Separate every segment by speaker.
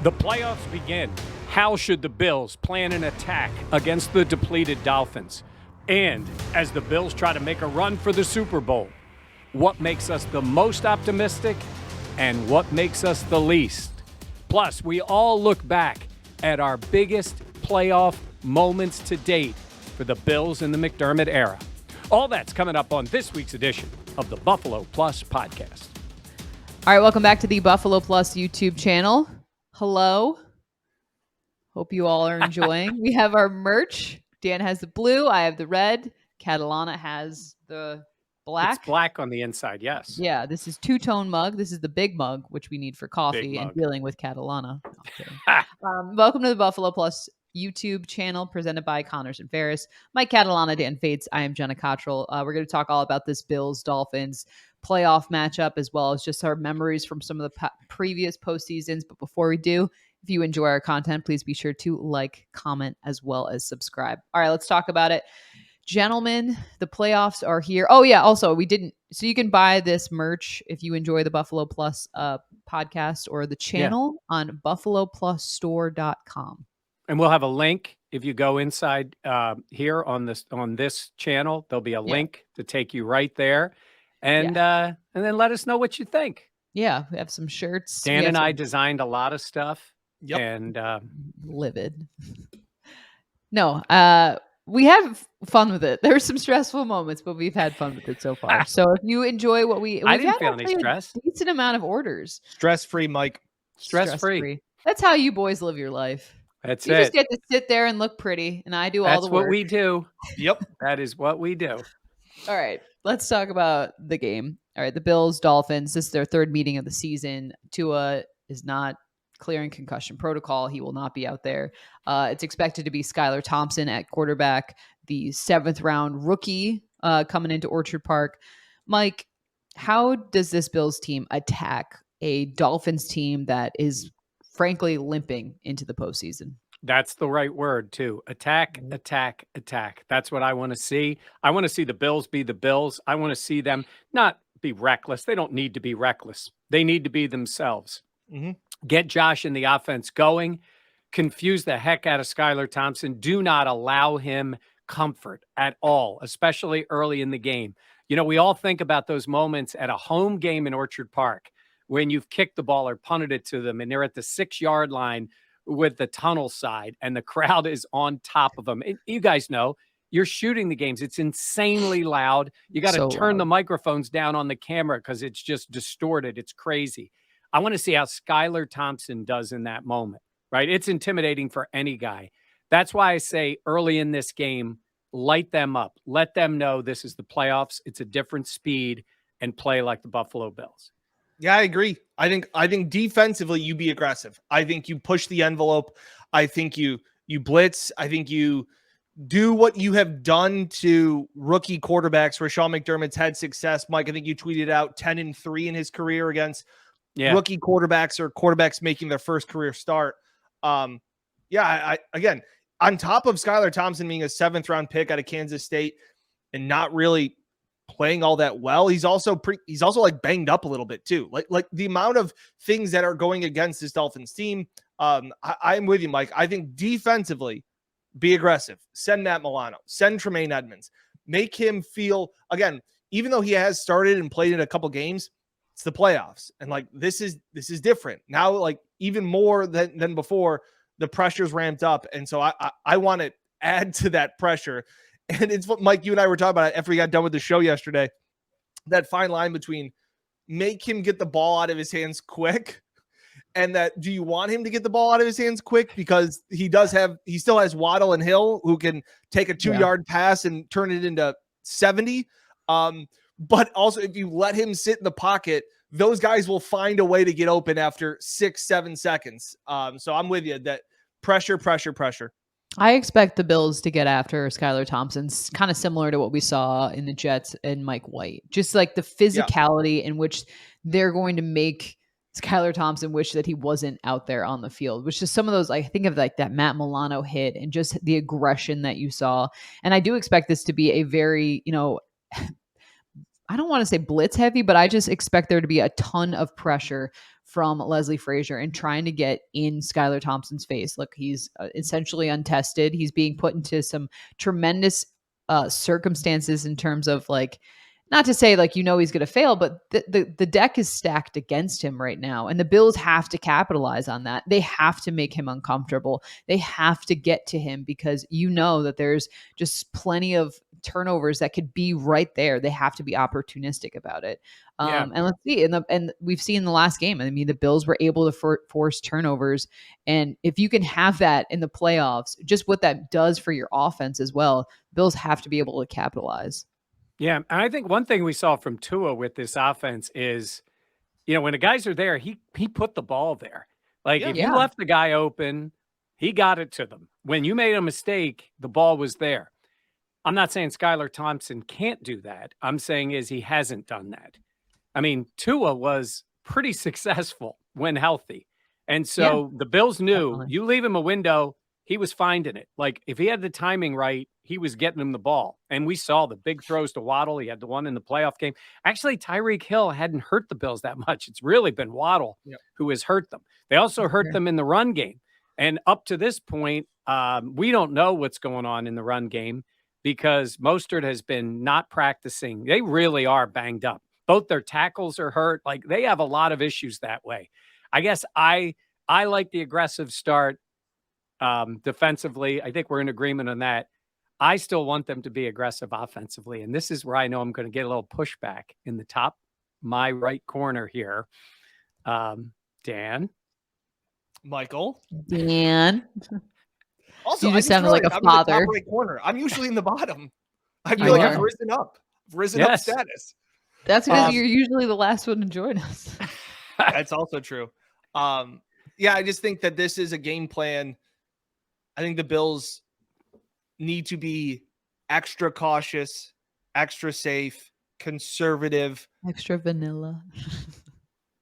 Speaker 1: The playoffs begin. How should the Bills plan an attack against the depleted Dolphins? And as the Bills try to make a run for the Super Bowl, what makes us the most optimistic and what makes us the least? Plus, we all look back at our biggest playoff moments to date for the Bills in the McDermott era. All that's coming up on this week's edition of the Buffalo Plus podcast.
Speaker 2: All right, welcome back to the Buffalo Plus YouTube channel. Hello. Hope you all are enjoying. We have our merch. Dan has the blue. I have the red. Catalana has the black.
Speaker 1: It's black on the inside, yes.
Speaker 2: Yeah, this is two-tone mug. This is the big mug, which we need for coffee and dealing with Catalana. Welcome to the Buffalo Plus YouTube channel presented by Connors and Ferris. Mike Catalana, Dan Fates. I am Jenna Cottrell. We're going to talk all about this Bills-Dolphins playoff matchup, as well as just our memories from some of the previous postseasons. But before we do, if you enjoy our content, please be sure to like, comment, as well as subscribe. All right, let's talk about it. Gentlemen, the playoffs are here. Oh, yeah. Also, so you can buy this merch if you enjoy the Buffalo Plus podcast or the channel on buffaloplusstore.com.
Speaker 1: And we'll have a link if you go inside here on this channel. There'll be a link to take you right there. And then let us know what you think.
Speaker 2: Yeah, we have some shirts.
Speaker 1: Dan and I designed a lot of stuff.
Speaker 2: Yep.
Speaker 1: And
Speaker 2: livid. No, we have fun with it. There's some stressful moments, but we've had fun with it so far. So if you enjoy what I didn't feel any stress. A decent amount of orders.
Speaker 3: Stress-free, Mike.
Speaker 1: Stress-free.
Speaker 2: That's how you boys live your life.
Speaker 1: That's
Speaker 2: you just get to sit there and look pretty, and I do all the work.
Speaker 1: That's what we do.
Speaker 3: Yep.
Speaker 1: That is what we do.
Speaker 2: All right, let's talk about the game. All right, the Bills, Dolphins. This is their third meeting of the season. Tua is not clearing concussion protocol. He will not be out there. It's expected to be Skylar Thompson at quarterback, the 7th round rookie coming into Orchard Park. Mike, how does this Bills team attack a Dolphins team that is frankly limping into the postseason?
Speaker 1: That's the right word, too. Attack, attack, attack. That's what I want to see. I want to see the Bills be the Bills. I want to see them not be reckless. They don't need to be reckless. They need to be themselves.
Speaker 3: Mm-hmm.
Speaker 1: Get Josh in the offense going. Confuse the heck out of Skylar Thompson. Do not allow him comfort at all, especially early in the game. You know, we all think about those moments at a home game in Orchard Park when you've kicked the ball or punted it to them and they're at the 6-yard line with the tunnel side and the crowd is on top of them. You guys know you're shooting the games. It's insanely loud. You got to turn the microphones down on the camera because it's just distorted. It's crazy. I want to see how Skylar Thompson does in that moment, right? It's intimidating for any guy. That's why I say early in this game, light them up. Let them know this is the playoffs. It's a different speed and play like the Buffalo Bills.
Speaker 3: Yeah, I agree. I think defensively you be aggressive. I think you push the envelope. I think you blitz. I think you do what you have done to rookie quarterbacks where Sean McDermott's had success. Mike, I think you tweeted out 10-3 in his career against rookie quarterbacks or quarterbacks making their first career start. Again, on top of Skylar Thompson being a 7th round pick out of Kansas State and not really playing all that well, he's also like banged up a little bit too. Like the amount of things that are going against this Dolphins team. I'm with you, Mike. I think defensively, be aggressive. Send Matt Milano. Send Tremaine Edmonds. Make him feel, again, even though he has started and played in a couple games, it's the playoffs. And like, this is different now, like even more than before, the pressure's ramped up. And so I want to add to that pressure. And it's what Mike, you and I were talking about after we got done with the show yesterday, that fine line between make him get the ball out of his hands quick and that do you want him to get the ball out of his hands quick because he still has Waddle and Hill who can take a 2-yard pass and turn it into 70. But also if you let him sit in the pocket, those guys will find a way to get open after 6-7 seconds. So I'm with you that pressure.
Speaker 2: I expect the Bills to get after Skylar Thompson's kind of similar to what we saw in the Jets and Mike White. Just like the physicality in which they're going to make Skylar Thompson wish that he wasn't out there on the field, which is some of those, I think of like that Matt Milano hit and just the aggression that you saw. And I do expect this to be a very, I don't want to say blitz heavy, but I just expect there to be a ton of pressure from Leslie Frazier and trying to get in Skylar Thompson's face. Look, he's essentially untested. He's being put into some tremendous circumstances in terms of like, not to say like, he's going to fail, but the deck is stacked against him right now. And the Bills have to capitalize on that. They have to make him uncomfortable. They have to get to him because that there's just plenty of turnovers that could be right there. They have to be opportunistic about it. And let's see, and we've seen in the last game, I mean, the Bills were able to force turnovers. And if you can have that in the playoffs, just what that does for your offense as well, Bills have to be able to capitalize.
Speaker 1: Yeah, and I think one thing we saw from Tua with this offense is, when the guys are there, he put the ball there. Like if you left the guy open, he got it to them. When you made a mistake, the ball was there. I'm not saying Skylar Thompson can't do that. I'm saying he hasn't done that. I mean, Tua was pretty successful when healthy. And so the Bills knew you leave him a window, he was finding it. Like if he had the timing right, he was getting him the ball. And we saw the big throws to Waddle. He had the one in the playoff game. Actually, Tyreek Hill hadn't hurt the Bills that much. It's really been Waddle who has hurt them. They also hurt them in the run game. And up to this point, we don't know what's going on in the run game because Mostert has been not practicing. They really are banged up. Both their tackles are hurt. Like they have a lot of issues that way. I guess I like the aggressive start defensively. I think we're in agreement on that. I still want them to be aggressive offensively. And this is where I know I'm going to get a little pushback in the top, my right corner here. Dan.
Speaker 3: Michael.
Speaker 2: Dan.
Speaker 3: Also,
Speaker 2: you just sounded like a father.
Speaker 3: I'm in the top right corner. I'm usually in the bottom. I feel like I've risen up. Up status.
Speaker 2: That's because you're usually the last one to join us.
Speaker 3: That's also true. I just think that this is a game plan. I think the Bills need to be extra cautious, extra safe, conservative,
Speaker 2: extra vanilla.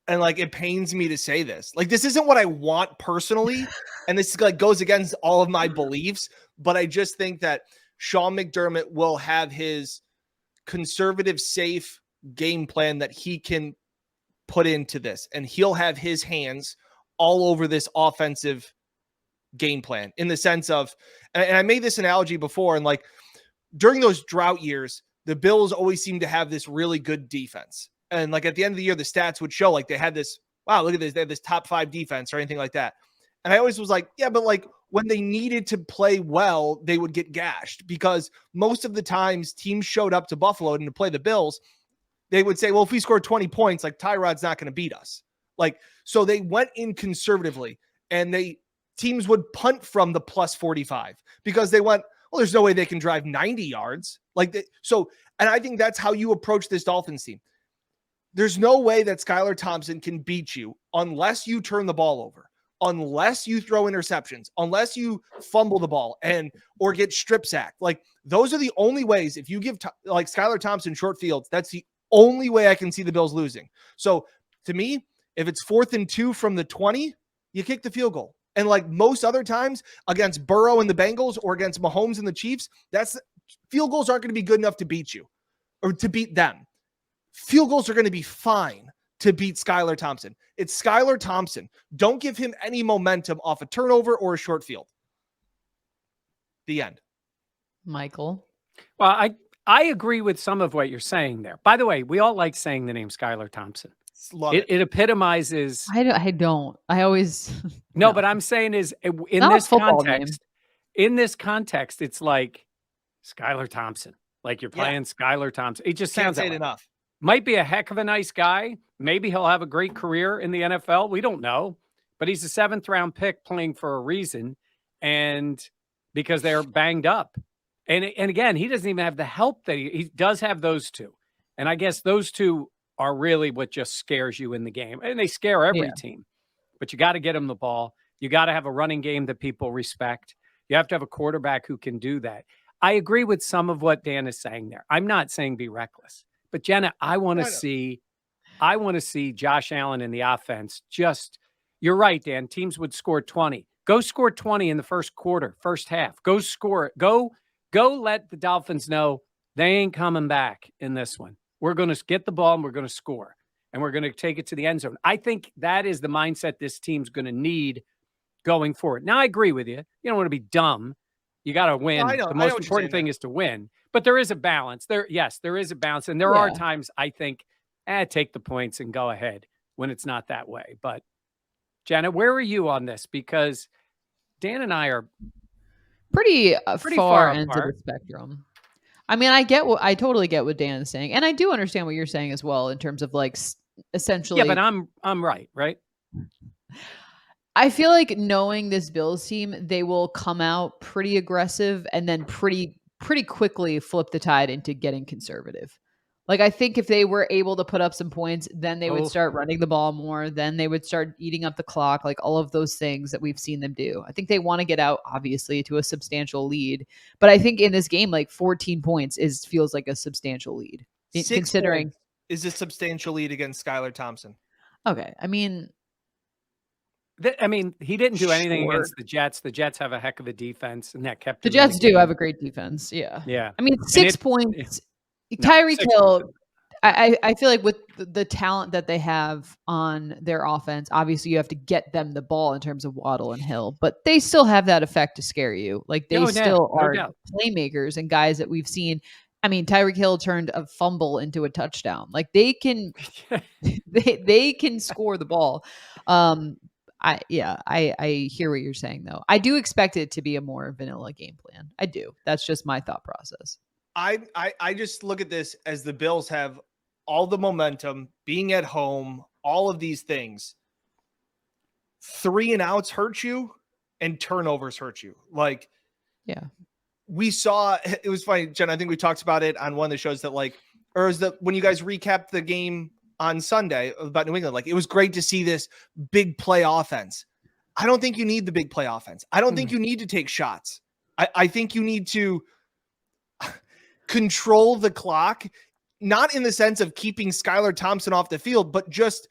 Speaker 3: And like, it pains me to say this. Like, this isn't what I want personally. And this like goes against all of my beliefs. But I just think that Sean McDermott will have his conservative, safe game plan that he can put into this. And he'll have his hands all over this offensive game plan in the sense of, and I made this analogy before, and like during those drought years, the Bills always seem to have this really good defense. And like at the end of the year, the stats would show like they had this, wow, look at this, they had this top 5 defense or anything like that. And I always was like, yeah, but like when they needed to play well, they would get gashed because most of the times teams showed up to Buffalo and to play the Bills, they would say, well, if we score 20 points, like Tyrod's not going to beat us. Like, so they went in conservatively and teams would punt from the plus 45 because they went, well, there's no way they can drive 90 yards. And I think that's how you approach this Dolphins team. There's no way that Skylar Thompson can beat you unless you turn the ball over, unless you throw interceptions, unless you fumble the ball or get strip sacked. Like those are the only ways. If you give like Skylar Thompson short fields, that's the only way I can see the Bills losing. So to me, if it's 4th and 2 from the 20, you kick the field goal. And like most other times against Burrow and the Bengals or against Mahomes and the Chiefs, field goals aren't going to be good enough to beat you or to beat them. Field goals are going to be fine to beat Skylar Thompson. It's Skylar Thompson. Don't give him any momentum off a turnover or a short field. The end.
Speaker 2: Michael.
Speaker 1: Well, I agree with some of what you're saying there. By the way, we all like saying the name Skylar Thompson. It epitomizes.
Speaker 2: I don't. I always.
Speaker 1: No, but I'm saying is in this context, it's like Skylar Thompson. Like you're playing Skylar Thompson. It just sounds
Speaker 3: Can't say it enough.
Speaker 1: Might be a heck of a nice guy. Maybe he'll have a great career in the NFL. We don't know. But he's a 7th round pick playing for a reason. And because they're banged up. And again, he doesn't even have the help that he does have those two. And I guess those two are really what just scares you in the game. And they scare every team. But you got to get them the ball. You got to have a running game that people respect. You have to have a quarterback who can do that. I agree with some of what Dan is saying there. I'm not saying be reckless. But Jenna, I want to see Josh Allen in the offense. You're right, Dan. Teams would score 20. Go score 20 in the first quarter, first half. Go score it. Go let the Dolphins know they ain't coming back in this one. We're going to get the ball and we're going to score. and we're going to take it to the end zone. I think that is the mindset this team's going to need going forward. Now, I agree with you. You don't want to be dumb. You got to win. The most important thing is to win. But there is a balance. There is a balance. And there are times I think, take the points and go ahead when it's not that way. But, Jenna, where are you on this? Because Dan and I are
Speaker 2: pretty far ends of
Speaker 1: apart.
Speaker 2: the spectrum. I mean, I totally get what Dan is saying. And I do understand what you're saying as well in terms of like essentially.
Speaker 1: Yeah, but I'm right?
Speaker 2: I feel like knowing this Bills team, they will come out pretty aggressive and then pretty quickly flip the tide into getting conservative. Like, I think if they were able to put up some points, then they would start running the ball more. Then they would start eating up the clock, like all of those things that we've seen them do. I think they want to get out, obviously, to a substantial lead. But I think in this game, like 14 points feels like a substantial lead.
Speaker 3: 6
Speaker 2: considering
Speaker 3: is a substantial lead against Skylar Thompson.
Speaker 2: Okay. I mean,
Speaker 1: he didn't do anything against the Jets. The Jets have a heck of a defense, and that kept
Speaker 2: the Jets do have a great defense. Yeah.
Speaker 1: Yeah.
Speaker 2: I mean, 6 points. Tyreek Hill, I feel like with the talent that they have on their offense, obviously you have to get them the ball in terms of Waddle and Hill, but they still have that effect to scare you. Like they still are playmakers and guys that we've seen. I mean, Tyreek Hill turned a fumble into a touchdown. Like they can, they can score the ball. I hear what you're saying though. I do expect it to be a more vanilla game plan. I do. That's just my thought process.
Speaker 3: I just look at this as the Bills have all the momentum, being at home, all of these things. 3 and outs hurt you and turnovers hurt you. Like,
Speaker 2: yeah,
Speaker 3: we saw, it was funny, Jen, I think we talked about it on one of the shows that when you guys recapped the game on Sunday about New England, like it was great to see this big play offense. I don't think you need the big play offense. I don't think you need to take shots. I think you need to control the clock, not in the sense of keeping Skylar Thompson off the field, but just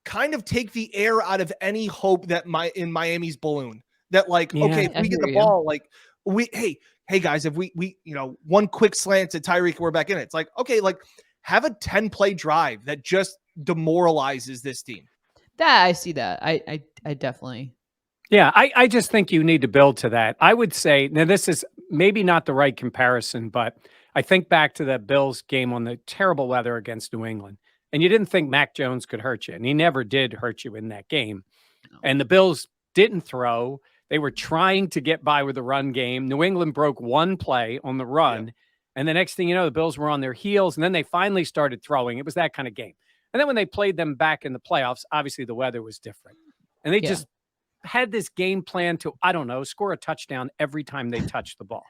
Speaker 3: kind of take the air out of any hope that in Miami's balloon that if we get the ball, like hey guys, if we one quick slant to Tyreek, we're back in it. It's like, okay, like have a 10-play drive that just demoralizes this team.
Speaker 2: That I see that. I definitely.
Speaker 1: Yeah, I just think you need to build to that. I would say, now this is maybe not the right comparison, but I think back to the Bills game on the terrible weather against New England, and you didn't think Mac Jones could hurt you, and he never did hurt you in that game. No. And the Bills didn't throw. They were trying to get by with the run game. New England broke one play on the run, and the next thing you know, the Bills were on their heels, and then they finally started throwing. It was that kind of game. And then when they played them back in the playoffs, obviously the weather was different. And they just had this game plan to, I don't know, score a touchdown every time they touched the ball.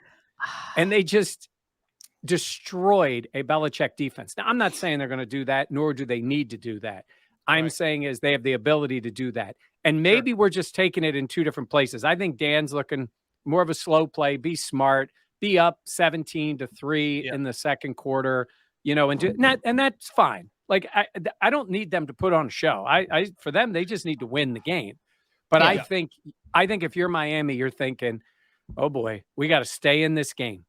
Speaker 1: And they just destroyed a Belichick defense. Now, I'm not saying they're going to do that, nor do they need to do that. I'm saying is they have the ability to do that. And maybe we're just taking it in two different places. I think Dan's looking more of a slow play, be smart, be up 17-3 in the second quarter, and that's fine. Like, I don't need them to put on a show. For them, they just need to win the game. But I think if you're Miami, you're thinking, oh boy, we got to stay in this game.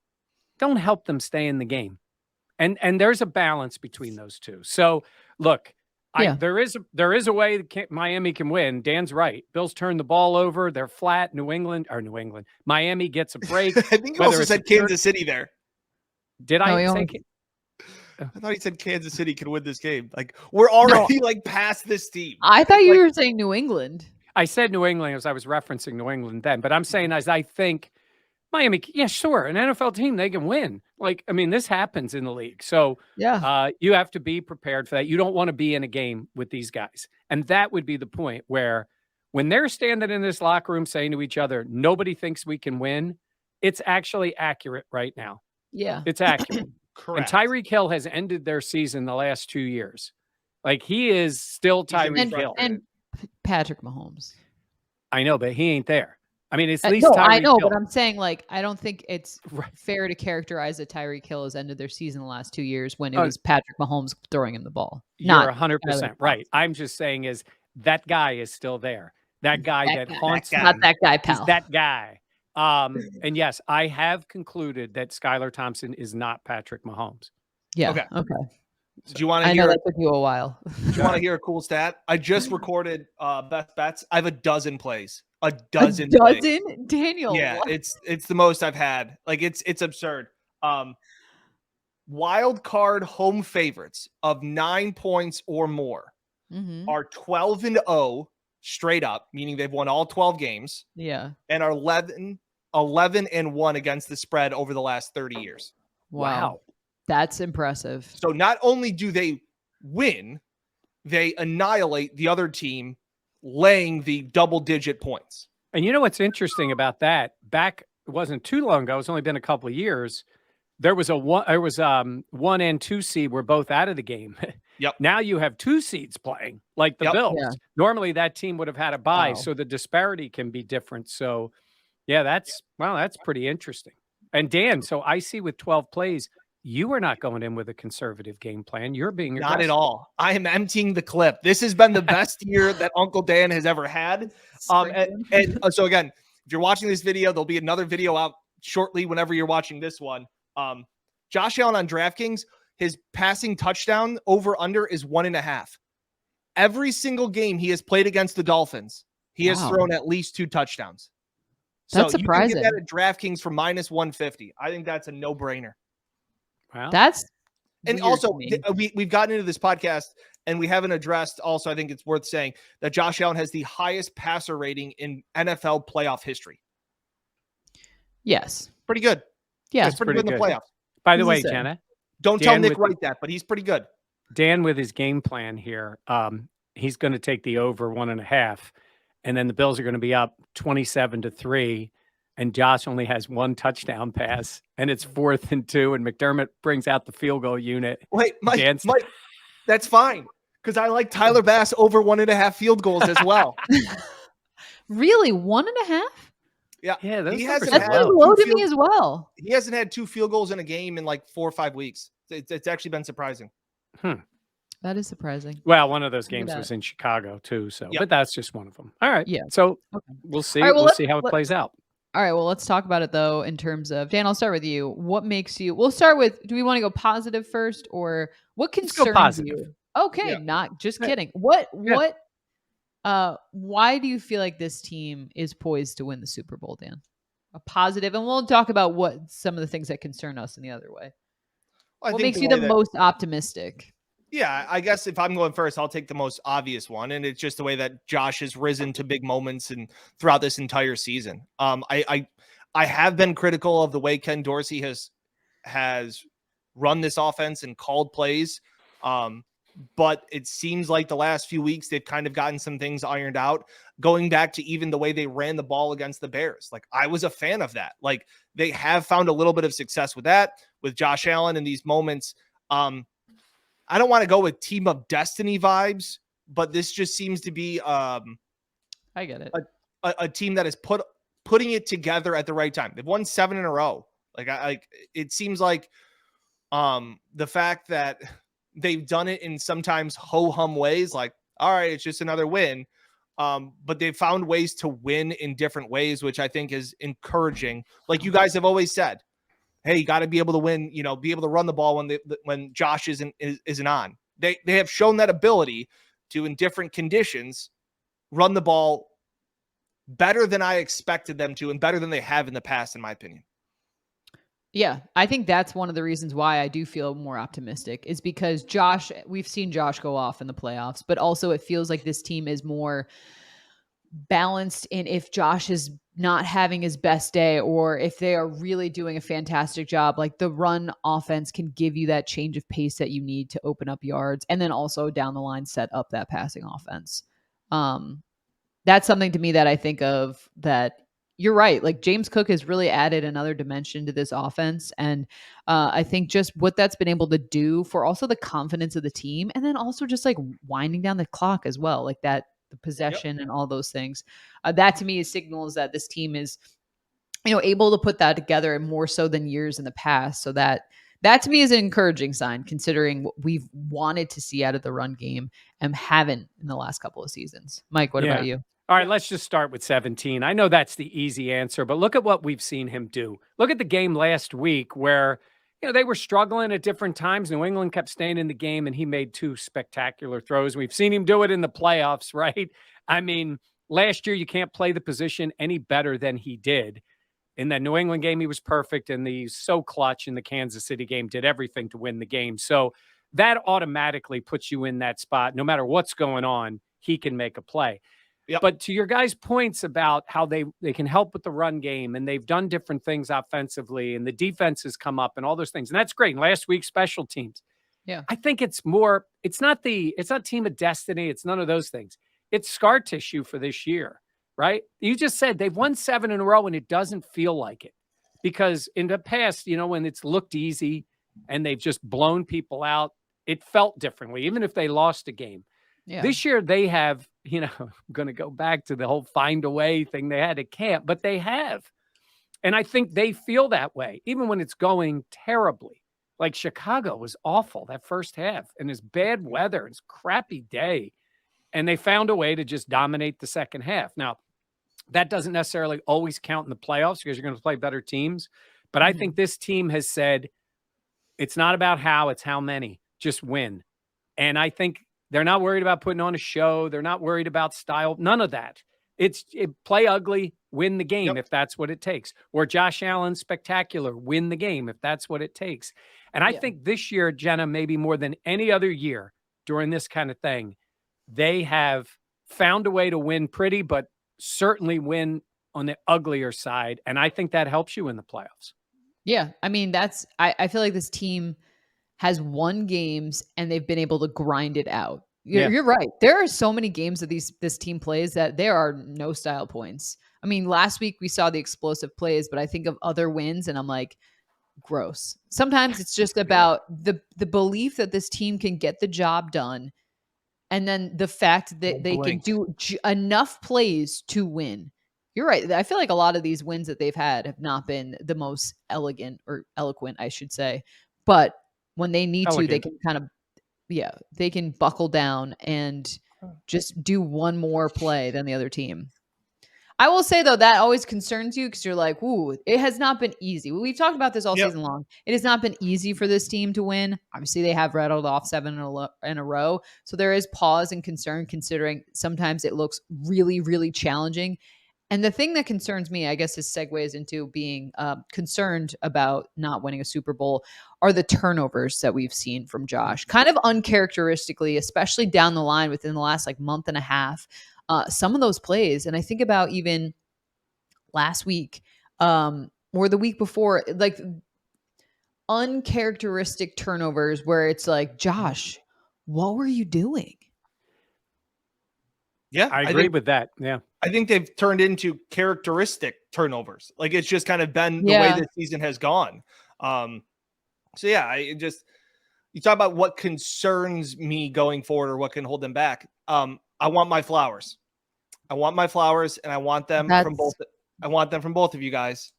Speaker 1: Don't help them stay in the game. And there's a balance between those two. So look, there is a way that Miami can win. Dan's right. Bills turn the ball over. They're flat. Miami gets a break.
Speaker 3: I think you also said Kansas City there.
Speaker 1: Did I say?
Speaker 3: I thought he said Kansas City could win this game. Like we're already past this team.
Speaker 2: I thought you were saying New England.
Speaker 1: I said New England as I was referencing New England then, but I'm saying as I think Miami, sure, an NFL team, they can win. This happens in the league. So you have to be prepared for that. You don't want to be in a game with these guys. And that would be the point where when they're standing in this locker room saying to each other, nobody thinks we can win, it's actually accurate right now.
Speaker 2: Yeah.
Speaker 1: It's accurate.
Speaker 3: Correct.
Speaker 1: And Tyreek Hill has ended their season the last 2 years. He is still Tyreek Hill.
Speaker 2: And Patrick Mahomes.
Speaker 1: I know, but he ain't there. It's at least
Speaker 2: no,
Speaker 1: Tyreek
Speaker 2: I know,
Speaker 1: Hill.
Speaker 2: but I'm saying I don't think it's fair to characterize that Tyreek Hill has ended their season the last 2 years when it was Patrick Mahomes throwing him the ball.
Speaker 1: You're 100% right. I'm just saying is that guy is still there. That guy that haunts
Speaker 2: not that guy, pal.
Speaker 1: Is that guy. And yes, I have concluded that Skylar Thompson is not Patrick Mahomes.
Speaker 2: Yeah.
Speaker 3: Okay. Do you want to
Speaker 2: I
Speaker 3: hear?
Speaker 2: know that took you a while.
Speaker 3: Do you want to hear a cool stat? I just recorded best bets. I have a dozen plays. A dozen plays.
Speaker 2: Daniel.
Speaker 3: Yeah,
Speaker 2: What?
Speaker 3: it's the most I've had. Like it's absurd. Wild card home favorites of 9 points or more are 12-0 straight up, meaning they've won all 12 games.
Speaker 2: Yeah.
Speaker 3: And are 11-1 against the spread over the last 30 years.
Speaker 2: Wow. That's impressive.
Speaker 3: So not only do they win, they annihilate the other team, laying the double-digit points.
Speaker 1: And you know what's interesting about that? Back, it wasn't too long ago, it's only been a couple of years. There was 1 and 2 seed were both out of the game.
Speaker 3: Yep.
Speaker 1: Now you have 2 seeds playing, like the Bills.
Speaker 2: Yeah.
Speaker 1: Normally that team would have had a bye,
Speaker 2: Wow.
Speaker 1: so the disparity can be different. So, yeah, that's pretty interesting. And Dan, so I see with 12 plays, you are not going in with a conservative game plan. You're being
Speaker 3: Not
Speaker 1: aggressive.
Speaker 3: at all. I am emptying the clip. This has been the best year that Uncle Dan has ever had. And so again, if you're watching this video, there'll be another video out shortly whenever you're watching this one. Josh Allen on DraftKings, his passing touchdown over under is 1.5. Every single game he has played against the Dolphins, he has thrown at least 2 touchdowns.
Speaker 2: That's
Speaker 3: so
Speaker 2: surprising.
Speaker 3: You can get that at DraftKings for -150. I think that's a no-brainer.
Speaker 1: Wow.
Speaker 2: That's
Speaker 3: And
Speaker 2: weird
Speaker 3: also,
Speaker 2: to me.
Speaker 3: we've gotten into this podcast, and we haven't addressed, also, I think it's worth saying, that Josh Allen has the highest passer rating in NFL playoff history.
Speaker 2: Yes.
Speaker 3: Pretty good.
Speaker 2: Yeah.
Speaker 3: He's pretty good in the playoffs.
Speaker 1: By the
Speaker 2: Who's
Speaker 1: way,
Speaker 2: to say?
Speaker 1: Jenna,
Speaker 3: Don't
Speaker 1: Dan
Speaker 3: tell Nick
Speaker 1: with-
Speaker 3: write that, but he's pretty good.
Speaker 1: Dan with his game plan here, he's going to take the over 1.5, and then the Bills are going to be up 27-3, and Josh only has 1 touchdown pass, and it's 4th and 2, and McDermott brings out the field goal unit.
Speaker 3: Wait, Mike,
Speaker 1: Dan's-
Speaker 3: that's fine, because I like Tyler Bass over 1.5 field goals as well.
Speaker 2: Really? 1.5?
Speaker 3: Yeah,
Speaker 1: Yeah, those
Speaker 3: he
Speaker 1: numbers
Speaker 3: hasn't
Speaker 1: are
Speaker 2: That's
Speaker 3: had
Speaker 2: like
Speaker 1: low.
Speaker 2: low
Speaker 3: two
Speaker 2: to me
Speaker 3: field-
Speaker 2: as well.
Speaker 3: He hasn't had 2 field goals in a game in like 4 or 5 weeks. It's actually been surprising.
Speaker 2: That is surprising.
Speaker 1: Well, one of those
Speaker 2: Look at
Speaker 1: games
Speaker 2: that.
Speaker 1: was in Chicago too, so
Speaker 3: Yep.
Speaker 1: but that's just one of them. All right,
Speaker 2: Yeah.
Speaker 1: So
Speaker 2: Okay.
Speaker 1: we'll see.
Speaker 2: All right, well,
Speaker 1: we'll see how it
Speaker 2: let-
Speaker 1: plays out.
Speaker 2: All right. Well, let's talk about it though. In terms of Dan, I'll start with you. What makes you? We'll start with. Do we want to go positive first, or what
Speaker 1: Let's go
Speaker 2: concerns
Speaker 1: positive.
Speaker 2: you? Okay,
Speaker 3: Yeah.
Speaker 2: not just
Speaker 1: Yeah.
Speaker 2: kidding. What?
Speaker 1: Yeah.
Speaker 2: What? Why do you feel like this team is poised to win the Super Bowl, Dan? A positive, and we'll talk about what some of the things that concern us in the other way.
Speaker 3: I
Speaker 2: What
Speaker 3: think
Speaker 2: makes you
Speaker 3: way
Speaker 2: the
Speaker 3: that-
Speaker 2: most optimistic?
Speaker 3: Yeah, I guess if I'm going first, I'll take the most obvious one, and it's just the way that Josh has risen to big moments and throughout this entire season. I have been critical of the way Ken Dorsey has run this offense and called plays, but it seems like the last few weeks they've kind of gotten some things ironed out. Going back to even the way they ran the ball against the Bears, like I was a fan of that. Like they have found a little bit of success with that with Josh Allen in these moments. I don't want to go with team of destiny vibes, but this just seems to be
Speaker 2: I get it.
Speaker 3: a team that is putting it together at the right time. They've won 7 in a row. It seems like the fact that they've done it in sometimes ho-hum ways, like, all right, it's just another win. But they've found ways to win in different ways, which I think is encouraging. Like you guys have always said, hey, you got to be able to win, be able to run the ball when Josh isn't on. They have shown that ability to, in different conditions, run the ball better than I expected them to and better than they have in the past, in my opinion.
Speaker 2: Yeah, I think that's one of the reasons why I do feel more optimistic is because we've seen Josh go off in the playoffs, but also it feels like this team is more balanced in if Josh is not having his best day or if they are really doing a fantastic job, like the run offense can give you that change of pace that you need to open up yards and then also down the line set up that passing offense. That's something to me that I think of that you're right. Like James Cook has really added another dimension to this offense. And I think just what that's been able to do for also the confidence of the team and then also just like winding down the clock as well, like that, the possession and all those things. That to me signals that this team is, able to put that together and more so than years in the past. So that to me is an encouraging sign considering what we've wanted to see out of the run game and haven't in the last couple of seasons. Mike, what about you?
Speaker 1: All right, let's just start with 17. I know that's the easy answer, but look at what we've seen him do. Look at the game last week where they were struggling at different times. New England kept staying in the game, and he made 2 spectacular throws. We've seen him do it in the playoffs, right? I mean, last year, you can't play the position any better than he did. In that New England game, he was perfect, and he's so clutch in the Kansas City game, did everything to win the game. So that automatically puts you in that spot. No matter what's going on, he can make a play.
Speaker 3: Yep.
Speaker 1: But to your guys' points about how they can help with the run game, and they've done different things offensively, and the defense has come up and all those things. And that's great. And last week, special teams.
Speaker 2: Yeah.
Speaker 1: I think it's not team of destiny. It's none of those things. It's scar tissue for this year, right? You just said they've won 7 in a row, and it doesn't feel like it. Because in the past, when it's looked easy and they've just blown people out, it felt differently, even if they lost a game.
Speaker 2: Yeah.
Speaker 1: This year they have, I'm going to go back to the whole find a way thing they had at camp, but they have. And I think they feel that way, even when it's going terribly. Like Chicago was awful that first half, and it's bad weather, it's crappy day. And they found a way to just dominate the second half. Now, that doesn't necessarily always count in the playoffs because you're going to play better teams. But I think this team has said it's not about how, it's how many. Just win. And I think they're not worried about putting on a show. They're not worried about style. None of that. It's play ugly, win the game if that's what it takes. Or Josh Allen spectacular, win the game if that's what it takes. And I think this year, Jenna, maybe more than any other year during this kind of thing, they have found a way to win pretty, but certainly win on the uglier side. And I think that helps you in the playoffs.
Speaker 2: Yeah. I mean, I feel like this team has won games and they've been able to grind it out. You're right. There are so many games that this team plays that there are no style points. I mean, last week we saw the explosive plays, but I think of other wins and I'm like, gross. Sometimes it's just about the belief that this team can get the job done. And then the fact that they can do enough plays to win. You're right. I feel like a lot of these wins that they've had have not been the most elegant or eloquent, I should say. But when they need to, they can kind of, they can buckle down and just do one more play than the other team. I will say, though, that always concerns you because you're like, ooh, it has not been easy. We've talked about this all season long. It has not been easy for this team to win. Obviously, they have rattled off 7 in a row. So there is pause and concern considering sometimes it looks really, really challenging. And the thing that concerns me, I guess, this segues into being concerned about not winning a Super Bowl are the turnovers that we've seen from Josh. Kind of uncharacteristically, especially down the line within the last month and a half. Some of those plays, and I think about even last week or the week before, uncharacteristic turnovers where it's like, Josh, what were you doing?
Speaker 3: Yeah,
Speaker 1: I agree with that. Yeah.
Speaker 3: I think they've turned into characteristic turnovers. Like it's just kind of been the way this season has gone. So yeah, you talk about what concerns me going forward or what can hold them back. I want my flowers. I want my flowers, and I want them from both. I want them from both of you guys.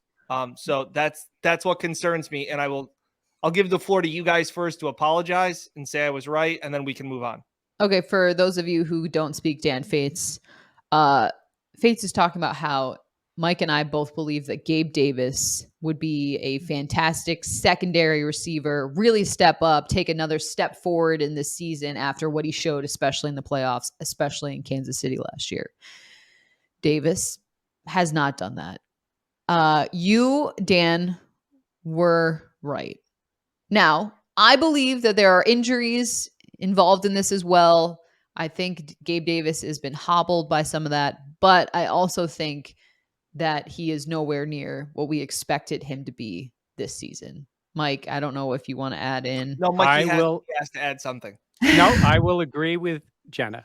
Speaker 3: So that's what concerns me, and I'll give the floor to you guys first to apologize and say I was right, and then we can move on.
Speaker 2: Okay, for those of you who don't speak Dan Fates, Fates is talking about how Mike and I both believe that Gabe Davis would be a fantastic secondary receiver, really step up, take another step forward in this season after what he showed, especially in the playoffs, especially in Kansas City last year. Davis has not done that. You, Dan, were right. Now, I believe that there are injuries involved in this as well. I think Gabe Davis has been hobbled by some of that, but I also think that he is nowhere near what we expected him to be this season. Mike, I don't know if you want to add in.
Speaker 3: No, Mike, he has to add something.
Speaker 1: No, I will agree with Jenna.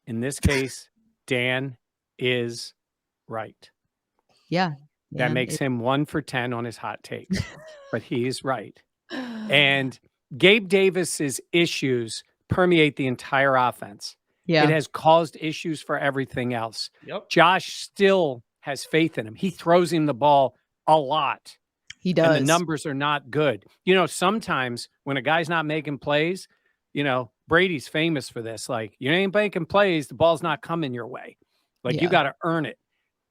Speaker 1: In this case, Dan is right.
Speaker 2: Yeah.
Speaker 1: That makes him 1 for 10 on his hot takes, but he is right. And Gabe Davis's issues permeate the entire offense.
Speaker 2: Yeah.
Speaker 1: It has caused issues for everything else.
Speaker 3: Yep.
Speaker 1: Josh still has faith in him. He throws him the ball a lot.
Speaker 2: He does.
Speaker 1: And the numbers are not good. Sometimes when a guy's not making plays, Brady's famous for this. Like, you ain't making plays, the ball's not coming your way. You got to earn it.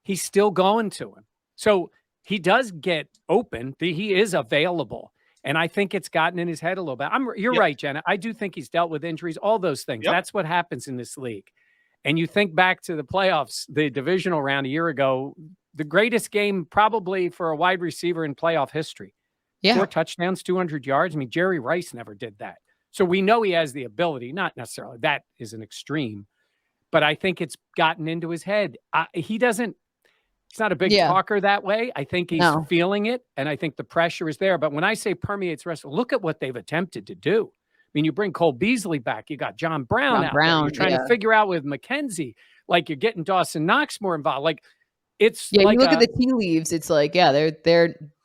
Speaker 1: He's still going to him. So he does get open. He is available. And I think it's gotten in his head a little bit. You're right, Jenna. I do think he's dealt with injuries, all those things. That's what happens in this league. And you think back to the playoffs, the divisional round a year ago, the greatest game probably for a wide receiver in playoff history. 4 touchdowns, 200 yards. I mean, Jerry Rice never did that. So we know he has the ability, not necessarily. That is an extreme. But I think it's gotten into his head. He's not a big talker that way. I think he's feeling it, and I think the pressure is there. But when I say permeates wrestling, look at what they've attempted to do. I mean, you bring Cole Beasley back. You got John Brown out there. You're trying to figure out with McKenzie, like you're getting Dawson Knox more involved. Like it's
Speaker 2: you look at the tea leaves. It's like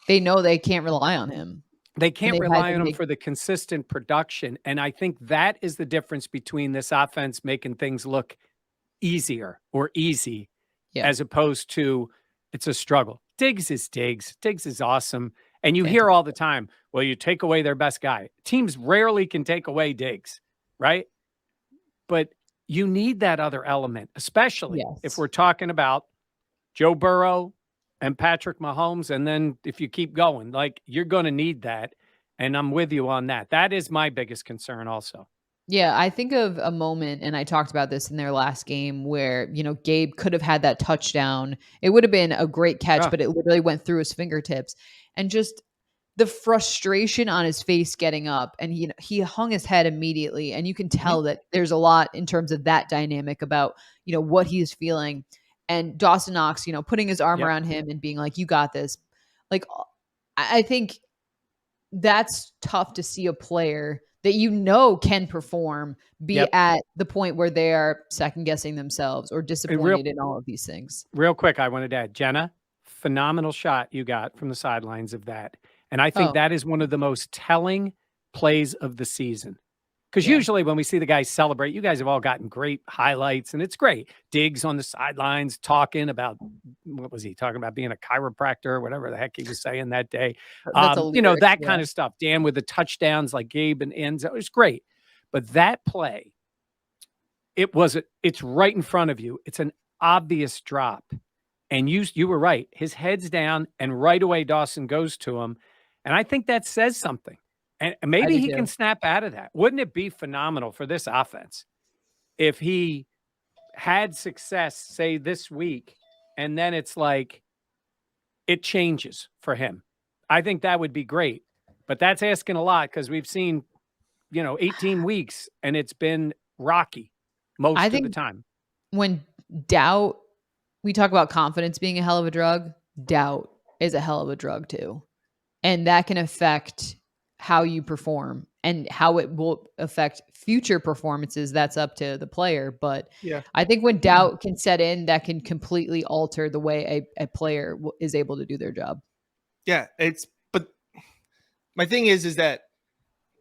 Speaker 2: they know they can't rely on him.
Speaker 1: They can't rely on him for the consistent production, and I think that is the difference between this offense making things look easier or easy, as opposed to it's a struggle. Diggs is Diggs. Diggs is awesome. And you hear all the time, well, you take away their best guy. Teams rarely can take away Diggs, right? But you need that other element, especially if we're talking about Joe Burrow and Patrick Mahomes. And then if you keep going, like you're going to need that. And I'm with you on that. That is my biggest concern also.
Speaker 2: Yeah, I think of a moment, and I talked about this in their last game where, Gabe could have had that touchdown. It would have been a great catch, but it literally went through his fingertips. And just the frustration on his face getting up, and he hung his head immediately. And you can tell that there's a lot in terms of that dynamic about, what he's feeling. And Dawson Knox, putting his arm around him and being like, you got this. Like, I think that's tough to see a player that can perform be at the point where they are second guessing themselves or disappointed in all of these things.
Speaker 1: Real quick, I wanted to add, Jenna, phenomenal shot you got from the sidelines of that. And I think that is one of the most telling plays of the season. Because usually when we see the guys celebrate, you guys have all gotten great highlights, and it's great. Diggs on the sidelines talking about, what was he talking about, being a chiropractor or whatever the heck he was saying that day. That kind of stuff. Dan with the touchdowns like Gabe and Enzo. It was great. But that play, it's right in front of you. It's an obvious drop. And you were right. His head's down, and right away Dawson goes to him. And I think that says something. And maybe he can snap out of that. Wouldn't it be phenomenal for this offense if he had success, say, this week, and then it's like it changes for him? I think that would be great. But that's asking a lot because we've seen, 18 weeks, and it's been rocky most of the time.
Speaker 2: When we talk about confidence being a hell of a drug, doubt is a hell of a drug too. And that can affect how you perform and how it will affect future performances. That's up to the player. But I think when doubt can set in, that can completely alter the way a player is able to do their job.
Speaker 3: Yeah, but my thing is that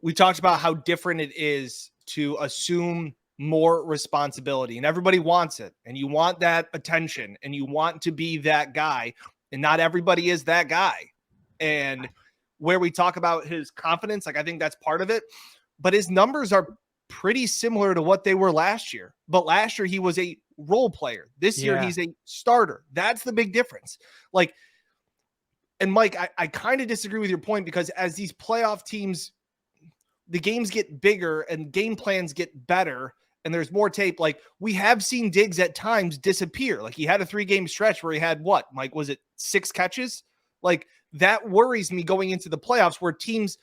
Speaker 3: we talked about how different it is to assume more responsibility, and everybody wants it, and you want that attention, and you want to be that guy, and not everybody is that guy. And where we talk about his confidence, like I think that's part of it, but his numbers are pretty similar to what they were last year. But last year he was a role player. This year he's a starter. That's the big difference. Like, and Mike, I kind of disagree with your point, because as these playoff teams, the games get bigger and game plans get better and there's more tape. Like, we have seen Diggs at times disappear. Like, he had a 3-game stretch where he had Mike, was it 6 catches? Like, that worries me going into the playoffs, where teams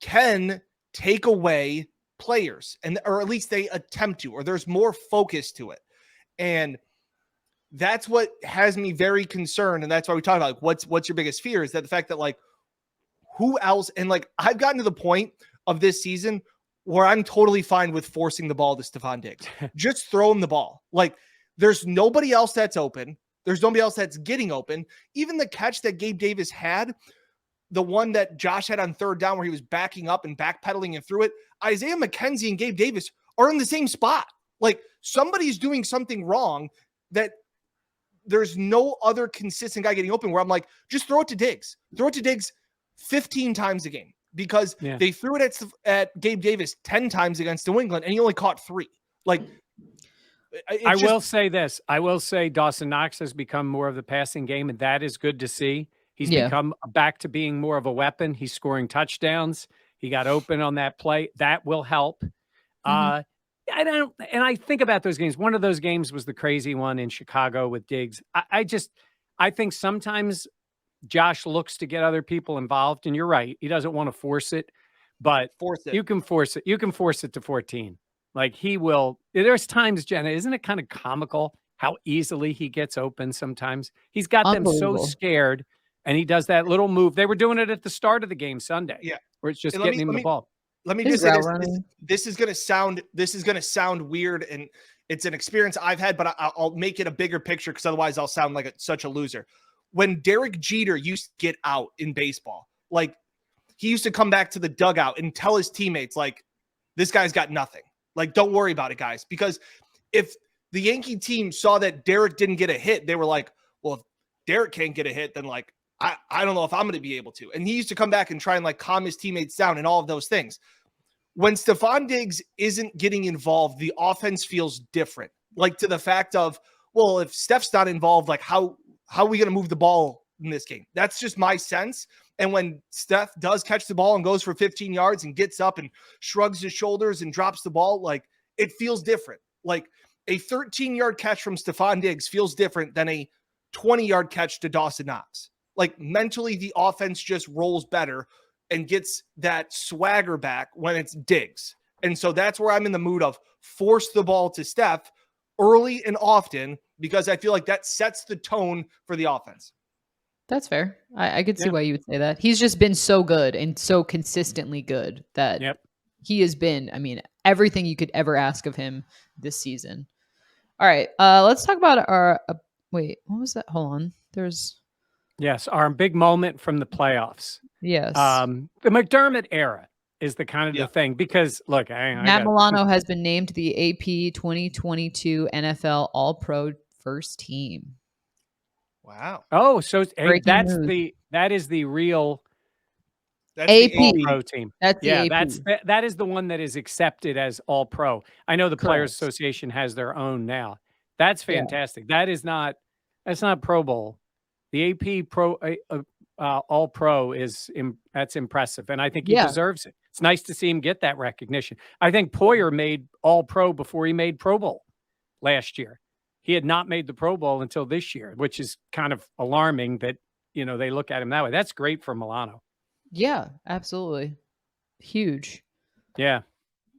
Speaker 3: can take away players, or at least they attempt to, or there's more focus to it. And that's what has me very concerned. And that's why we talk about, like, what's your biggest fear, is that the fact that, like, who else? And like, I've gotten to the point of this season where I'm totally fine with forcing the ball to Stephon Diggs. Just throw him the ball. Like, there's nobody else that's open. There's nobody else that's getting open. Even the catch that Gabe Davis had, the one that Josh had on 3rd down where he was backing up and backpedaling and through it, Isaiah McKenzie and Gabe Davis are in the same spot. Like, somebody's doing something wrong, that there's no other consistent guy getting open, where I'm like, just throw it to Diggs. Throw it to Diggs 15 times a game, because they threw it at Gabe Davis 10 times against New England, and he only caught 3. Like,
Speaker 1: will say this. I will say Dawson Knox has become more of the passing game, and that is good to see. He's become back to being more of a weapon. He's scoring touchdowns. He got open on that play. That will help. And I think about those games. One of those games was the crazy one in Chicago with Diggs. I think sometimes Josh looks to get other people involved, and you're right. He doesn't want to force it, but you can force it. You can force it to 14. Like he will. There's times, Jenna, isn't it kind of comical how easily he gets open sometimes? He's got them so scared, and he does that little move. They were doing it at the start of the game Sunday.
Speaker 3: Yeah.
Speaker 1: Where it's just getting him the ball.
Speaker 3: Let me just say this is going to sound weird, and it's an experience I've had, but I'll make it a bigger picture because otherwise I'll sound like such a loser. When Derek Jeter used to get out in baseball, like he used to come back to the dugout and tell his teammates, like, this guy's got nothing. Like, don't worry about it, guys. Because if the Yankee team saw that Derek didn't get a hit, they were like, well, if Derek can't get a hit, then like, I don't know if I'm going to be able to. And he used to come back and try and like calm his teammates down and all of those things. When Stephon Diggs isn't getting involved, the offense feels different. Like to the fact of, well, if Steph's not involved, like how are we going to move the ball in this game? That's just my sense. And when Steph does catch the ball and goes for 15 yards and gets up and shrugs his shoulders and drops the ball, like it feels different. Like a 13-yard catch from Stephon Diggs feels different than a 20-yard catch to Dawson Knox. Like mentally, the offense just rolls better and gets that swagger back when it's Diggs. And so that's where I'm in the mood of force the ball to Steph early and often, because I feel like that sets the tone for the offense.
Speaker 2: That's fair. I could see why you would say that. He's just been so good and so consistently good that he has been, I mean, everything you could ever ask of him this season. All right. Let's talk about our, wait, what was that? Hold on.
Speaker 1: Yes, our big moment from the playoffs.
Speaker 2: Yes.
Speaker 1: The McDermott era is the kind of the thing because, look,
Speaker 2: Matt Milano has been named the AP 2022 NFL All-Pro First Team.
Speaker 3: Wow.
Speaker 1: Oh, so that is the real
Speaker 2: AP
Speaker 1: All-Pro team.
Speaker 2: That's AP.
Speaker 1: That is the one that is accepted as All-Pro. I know the Players Association has their own now. That's fantastic. That's not Pro Bowl. The AP All-Pro that's impressive, and I think he deserves it. It's nice to see him get that recognition. I think Poyer made All-Pro before he made Pro Bowl last year. He had not made the Pro Bowl until this year, which is kind of alarming that, they look at him that way. That's great for Milano.
Speaker 2: Yeah, absolutely. Huge.
Speaker 1: Yeah.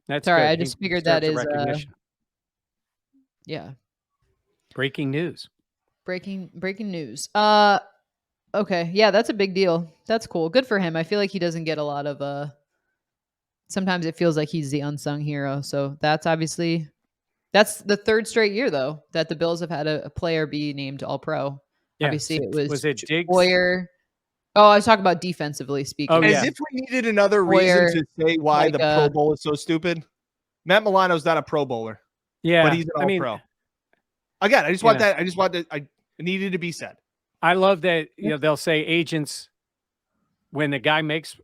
Speaker 1: That's
Speaker 2: sorry.
Speaker 1: good.
Speaker 2: I just figured that is
Speaker 1: recognition. Breaking news.
Speaker 2: Breaking news. Okay. Yeah, that's a big deal. That's cool. Good for him. I feel like he doesn't get a lot of sometimes it feels like he's the unsung hero. So that's the third straight year though that the Bills have had a player be named All-Pro.
Speaker 1: Yeah.
Speaker 2: Obviously
Speaker 1: was it Diggs?
Speaker 2: Poyer. Oh, I was talking about defensively speaking.
Speaker 1: Oh,
Speaker 3: As if we needed another reason to say why the Pro Bowl is so stupid. Matt Milano's not a Pro Bowler.
Speaker 1: Yeah.
Speaker 3: But he's an All-Pro. Again, I just want that. It needed to be said.
Speaker 1: I love that they'll say agents when the guy makes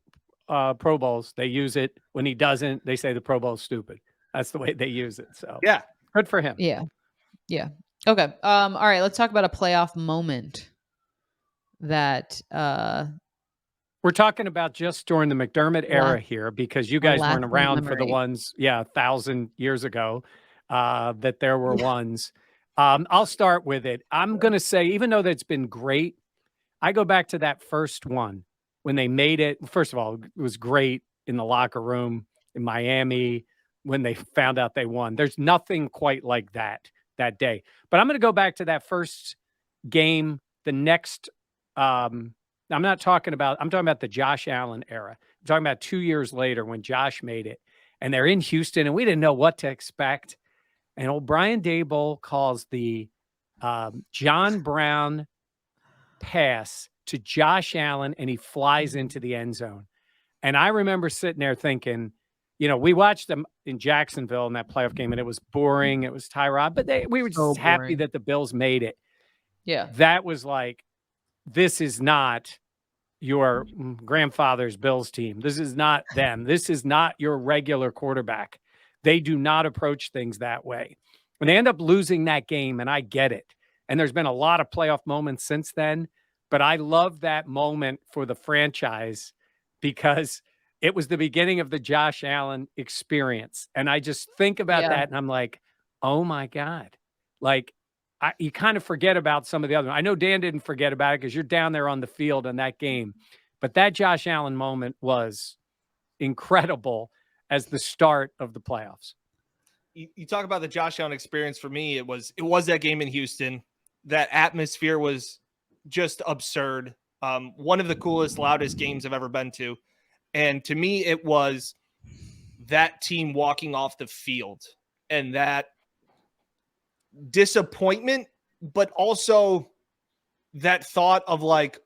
Speaker 1: Pro Bowls, they use it. When he doesn't, they say the Pro Bowl is stupid. That's the way they use it. So good for him.
Speaker 2: Yeah. Okay. All right. Let's talk about a playoff moment that
Speaker 1: we're talking about just during the McDermott era here, because you guys weren't around for the ones 1,000 years ago that there were ones. I'll start with it. I'm going to say, even though that's been great, I go back to that first one when they made it. First of all, it was great in the locker room in Miami when they found out they won. There's nothing quite like that day. But I'm going to go back to that first game, the next I'm talking about the Josh Allen era. I'm talking about 2 years later when Josh made it and they're in Houston and we didn't know what to expect. And old Brian Daboll calls the John Brown pass to Josh Allen, and he flies into the end zone. And I remember sitting there thinking, we watched them in Jacksonville in that playoff game, and it was boring. It was Tyrod, but we were just happy that the Bills made it.
Speaker 2: Yeah.
Speaker 1: That was like, this is not your grandfather's Bills team. This is not them. This is not your regular quarterback. They do not approach things that way. And they end up losing that game, and I get it. And there's been a lot of playoff moments since then, but I love that moment for the franchise because it was the beginning of the Josh Allen experience. And I just think about that and I'm like, oh my God. Like, you kind of forget about some of the other. I know Dan didn't forget about it because you're down there on the field in that game. But that Josh Allen moment was incredible as the start of the playoffs.
Speaker 3: You talk about the Josh Allen experience. For me, it was that game in Houston. That atmosphere was just absurd. One of the coolest, loudest games I've ever been to. And to me, it was that team walking off the field and that disappointment, but also that thought of like,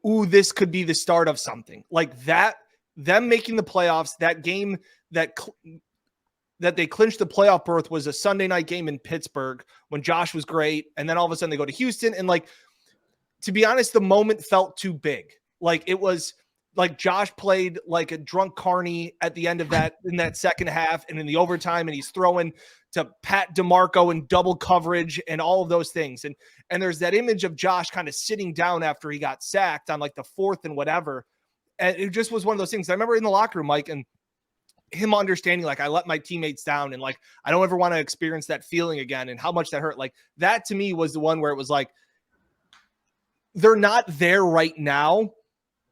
Speaker 3: ooh, this could be the start of something like that. Them making the playoffs, that game that they clinched the playoff berth was a Sunday night game in Pittsburgh when Josh was great. And then all of a sudden they go to Houston. And like, to be honest, the moment felt too big. Like it was like Josh played like a drunk carny at the end of that, in that second half and in the overtime. And he's throwing to Pat DeMarco in double coverage and all of those things. And there's that image of Josh kind of sitting down after he got sacked on like the fourth and whatever. And it just was one of those things. I remember in the locker room, Mike, and him understanding, like, I let my teammates down and like, I don't ever want to experience that feeling again and how much that hurt. Like that to me was the one where it was like, they're not there right now,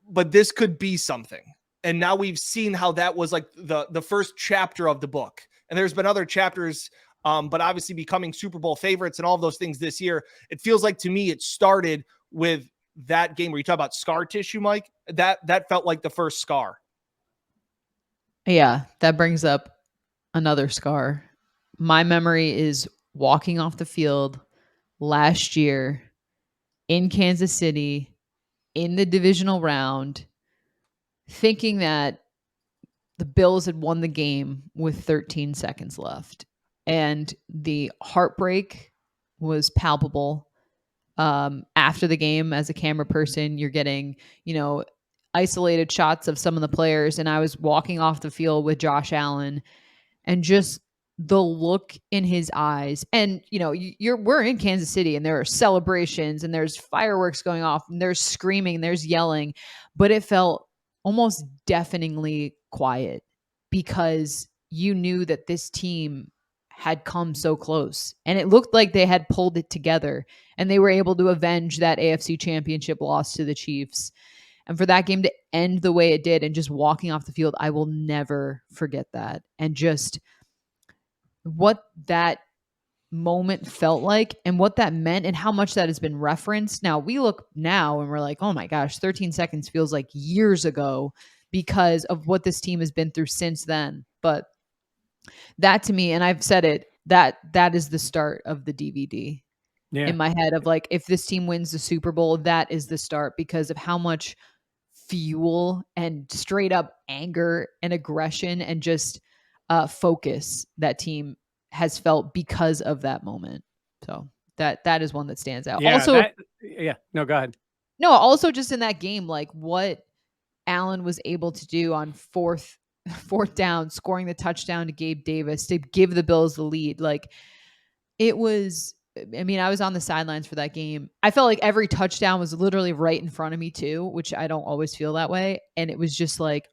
Speaker 3: but this could be something. And now we've seen how that was like the first chapter of the book. And there's been other chapters, but obviously becoming Super Bowl favorites and all of those things this year. It feels like to me, it started with that game where you talk about scar tissue, Mike. That felt like the first scar.
Speaker 2: Yeah, that brings up another scar. My memory is walking off the field last year in Kansas City in the divisional round, thinking that the Bills had won the game with 13 seconds left. And the heartbreak was palpable. After the game, as a camera person, you're getting, isolated shots of some of the players. And I was walking off the field with Josh Allen and just the look in his eyes. And, we're in Kansas City and there are celebrations and there's fireworks going off and there's screaming, there's yelling, but it felt almost deafeningly quiet because you knew that this team had come so close and it looked like they had pulled it together and they were able to avenge that AFC Championship loss to the Chiefs. And for that game to end the way it did and just walking off the field, I will never forget that. And just what that moment felt like and what that meant and how much that has been referenced. Now we look now and we're like, oh my gosh, 13 seconds feels like years ago because of what this team has been through since then. But that to me, and I've said it, that is the start of the DVD in my head of like, if this team wins the Super Bowl, that is the start because of how much fuel and straight up anger and aggression and just focus that team has felt because of that moment. So that is one that stands out. Also,
Speaker 1: no, go ahead.
Speaker 2: No, also just in that game, like what Allen was able to do on fourth down, scoring the touchdown to Gabe Davis to give the Bills the lead. Like it was, I mean, I was on the sidelines for that game. I felt like every touchdown was literally right in front of me too, which I don't always feel that way. And it was just like,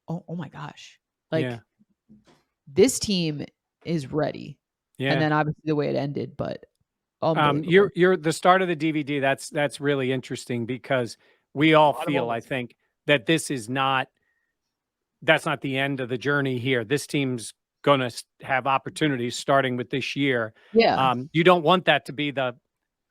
Speaker 2: oh my gosh, like this team is ready. Yeah. And then obviously the way it ended, but
Speaker 1: you're the start of the DVD. That's really interesting because we all feel, I think, that that's not the end of the journey here. This team's going to have opportunities starting with this year.
Speaker 2: Yeah.
Speaker 1: You don't want that to be I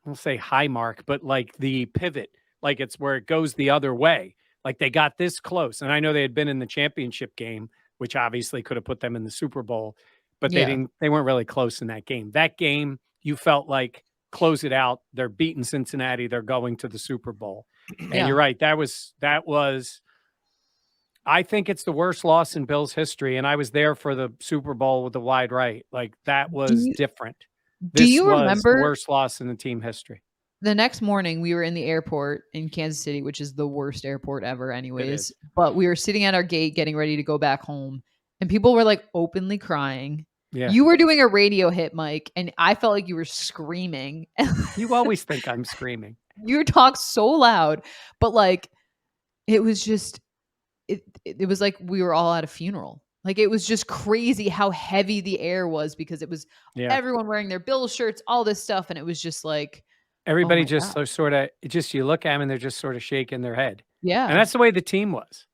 Speaker 1: won't say high mark, but like the pivot, like it's where it goes the other way. Like they got this close. And I know they had been in the championship game, which obviously could have put them in the Super Bowl, but they weren't really close in that game. That game, you felt like close it out. They're beating Cincinnati. They're going to the Super Bowl. And you're right. That was, I think it's the worst loss in Bills history. And I was there for the Super Bowl with the wide right. Like that was different.
Speaker 2: Do you remember
Speaker 1: the worst loss in the team history?
Speaker 2: The next morning we were in the airport in Kansas City, which is the worst airport ever anyways. But we were sitting at our gate getting ready to go back home and people were like openly crying. Yeah. You were doing a radio hit, Mike, and I felt like you were screaming.
Speaker 1: You always think I'm screaming.
Speaker 2: You talk so loud, but like it was just it was like we were all at a funeral. Like it was just crazy how heavy the air was because it was everyone wearing their Bills shirts, all this stuff, and it was just like
Speaker 1: everybody
Speaker 2: my
Speaker 1: just
Speaker 2: God.
Speaker 1: sort of you look at them and they're just sort of shaking their head.
Speaker 2: Yeah.
Speaker 1: And that's the way the team was,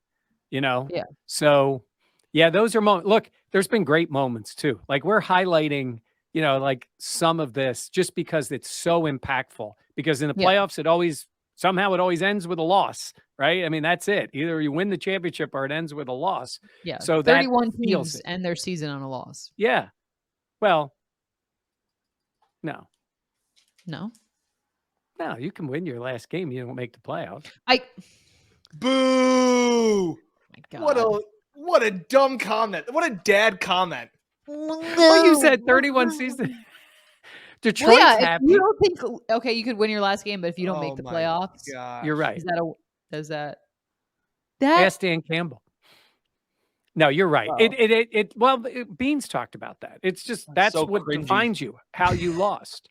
Speaker 1: you know?
Speaker 2: Yeah.
Speaker 1: So, yeah, those are moments. Look, there's been great moments too. Like we're highlighting, like some of this just because it's so impactful. Because in the playoffs, it always ends with a loss, right? I mean, that's it. Either you win the championship or it ends with a loss.
Speaker 2: Yeah.
Speaker 1: So
Speaker 2: 31
Speaker 1: that feels
Speaker 2: teams
Speaker 1: it.
Speaker 2: end their season on a loss.
Speaker 1: Yeah. Well, no.
Speaker 2: No.
Speaker 1: No, you can win your last game. You don't make the playoffs.
Speaker 3: Boo!
Speaker 2: My God.
Speaker 3: What a dumb comment. What a dad comment.
Speaker 1: Well, you said 31 seasons. Detroit's happy.
Speaker 2: You don't think you could win your last game, but if you don't make the playoffs,
Speaker 1: you're right.
Speaker 2: Is that
Speaker 1: Ask Dan Campbell. No, you're right. Well, Beans talked about that. It's just that's so what cringy. Defines you, how you lost.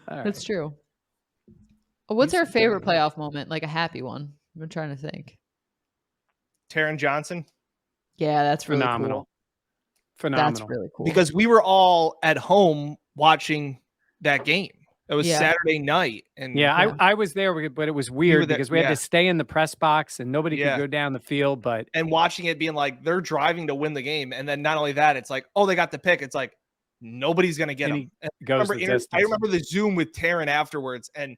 Speaker 2: That's true. What's our favorite playoff moment? Like a happy one. I'm trying to think.
Speaker 3: Taron Johnson.
Speaker 2: Yeah, that's really
Speaker 1: phenomenal.
Speaker 2: Cool.
Speaker 1: Phenomenal.
Speaker 2: That's really cool.
Speaker 3: Because we were all at home watching that game. It was Saturday night. And
Speaker 1: I was there, but it was weird because we had to stay in the press box and nobody could go down the field.
Speaker 3: And watching it being like they're driving to win the game. And then not only that, it's like, oh, they got the pick. It's like nobody's gonna get him. I remember the Zoom with Taron afterwards, and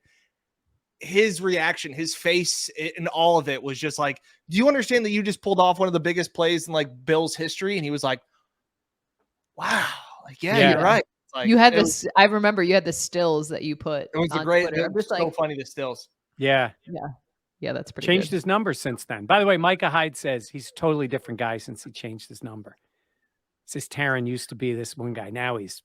Speaker 3: his reaction, his face, and all of it was just like, do you understand that you just pulled off one of the biggest plays in like Bills history? And he was like, wow, like you're right. Like,
Speaker 2: you had this. I remember you had the stills that you put.
Speaker 3: It was it was so funny. The stills.
Speaker 1: Yeah.
Speaker 2: That's pretty.
Speaker 1: Changed his number since then. By the way, Micah Hyde says he's a totally different guy since he changed his number. Says Taron used to be this one guy. Now he's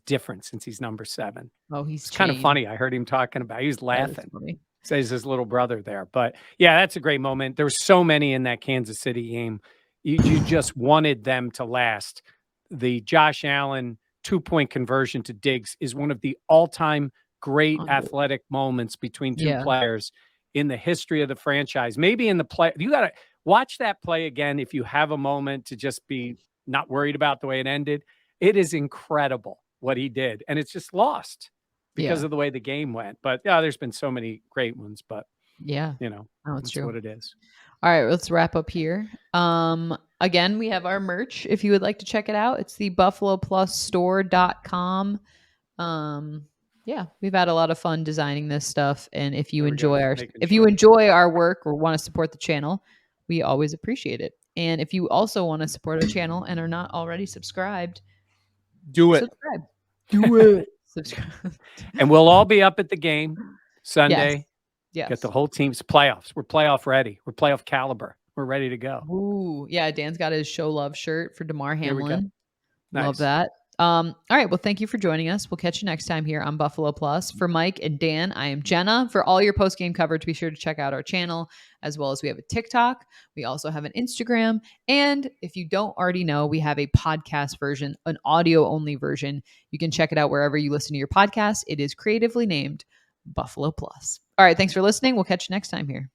Speaker 1: different since he's number 7.
Speaker 2: Oh, it's
Speaker 1: kind of funny. I heard him talking about. He was laughing. Says his little brother there, but yeah, that's a great moment. There were so many in that Kansas City game. You just wanted them to last. The Josh Allen 2-point conversion to Diggs is one of the all-time great athletic moments between two players in the history of the franchise. Maybe in the play, you got to watch that play again if you have a moment to just be not worried about the way it ended. It is incredible what he did, and it's just lost because of the way the game went. But there's been so many great ones, but that's true. What it is.
Speaker 2: All right, let's wrap up here. Again, we have our merch. If you would like to check it out, it's the buffaloplusstore.com. We've had a lot of fun designing this stuff. And if you enjoy our work or want to support the channel, we always appreciate it. And if you also want to support our channel and are not already subscribed,
Speaker 3: do it.
Speaker 2: Subscribe. Do it. Subscribe.
Speaker 1: And we'll all be up at the game Sunday.
Speaker 2: Yes.
Speaker 1: Get the whole team's playoffs. We're playoff ready. We're playoff caliber. We're ready to go.
Speaker 2: Ooh, yeah. Dan's got his show love shirt for DeMar Hamlin.
Speaker 1: Nice.
Speaker 2: Love that. All right. Well, thank you for joining us. We'll catch you next time here on Buffalo Plus. For Mike and Dan, I am Jenna. For all your post-game coverage, be sure to check out our channel, as well as we have a TikTok. We also have an Instagram. And if you don't already know, we have a podcast version, an audio-only version. You can check it out wherever you listen to your podcast. It is creatively named Buffalo Plus. All right. Thanks for listening. We'll catch you next time here.